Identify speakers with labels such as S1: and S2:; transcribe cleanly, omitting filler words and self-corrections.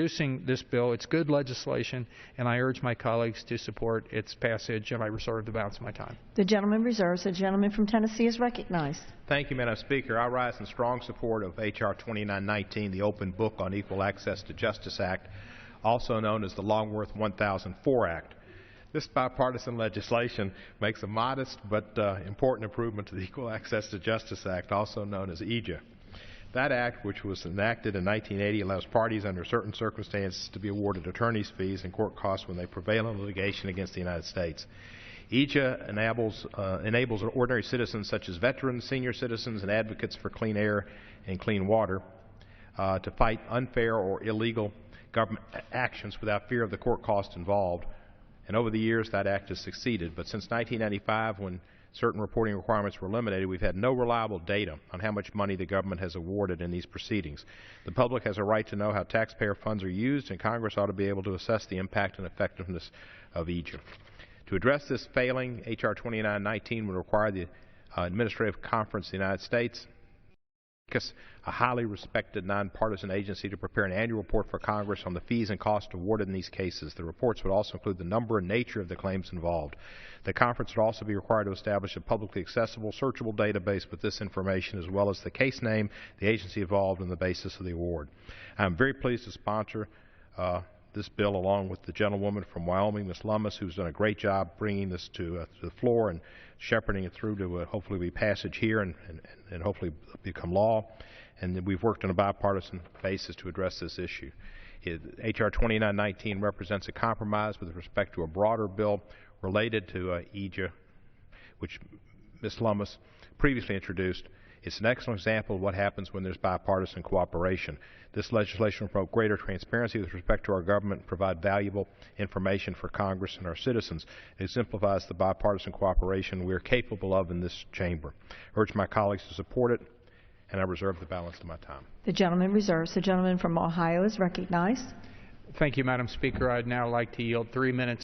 S1: introducing this bill. It's good legislation, and I urge my colleagues to support its passage, and I reserve the balance of my time.
S2: The gentleman reserves. The gentleman from Tennessee is recognized.
S3: Thank you, Madam Speaker. I rise in strong support of H.R. 2919, the Open Book on Equal Access to Justice Act, also known as the Longworth 1004 Act. This bipartisan legislation makes a modest but important improvement to the Equal Access to Justice Act, also known as EJEA. That act, which was enacted in 1980, allows parties under certain circumstances to be awarded attorney's fees and court costs when they prevail in litigation against the United States. EJEA enables ordinary citizens such as veterans, senior citizens, and advocates for clean air and clean water to fight unfair or illegal government actions without fear of the court costs involved. And over the years, that act has succeeded. But since 1995, when certain reporting requirements were eliminated, we've had no reliable data on how much money the government has awarded in these proceedings. The public has a right to know how taxpayer funds are used, and Congress ought to be able to assess the impact and effectiveness of EJEA. To address this failing, H.R. 2919 would require the Administrative Conference of the United States, a highly respected nonpartisan agency, to prepare an annual report for Congress on the fees and costs awarded in these cases. The reports would also include the number and nature of the claims involved. The conference would also be required to establish a publicly accessible, searchable database with this information, as well as the case name, the agency involved, and the basis of the award. I'm very pleased to sponsor this bill along with the gentlewoman from Wyoming, Ms. Lummis, who's done a great job bringing this to the floor and shepherding it through to hopefully be passage here and hopefully become law. And we've worked on a bipartisan basis to address this issue. H.R. 2919 represents a compromise with respect to a broader bill related to EJEA, which Ms. Lummis previously introduced. It's an excellent example of what happens when there's bipartisan cooperation. This legislation will promote greater transparency with respect to our government and provide valuable information for Congress and our citizens. It exemplifies the bipartisan cooperation we are capable of in this chamber. I urge my colleagues to support it, and I reserve the balance of my time.
S2: The gentleman reserves. The gentleman from Ohio is recognized.
S1: Thank you, Madam Speaker. I'd now like to yield 3 minutes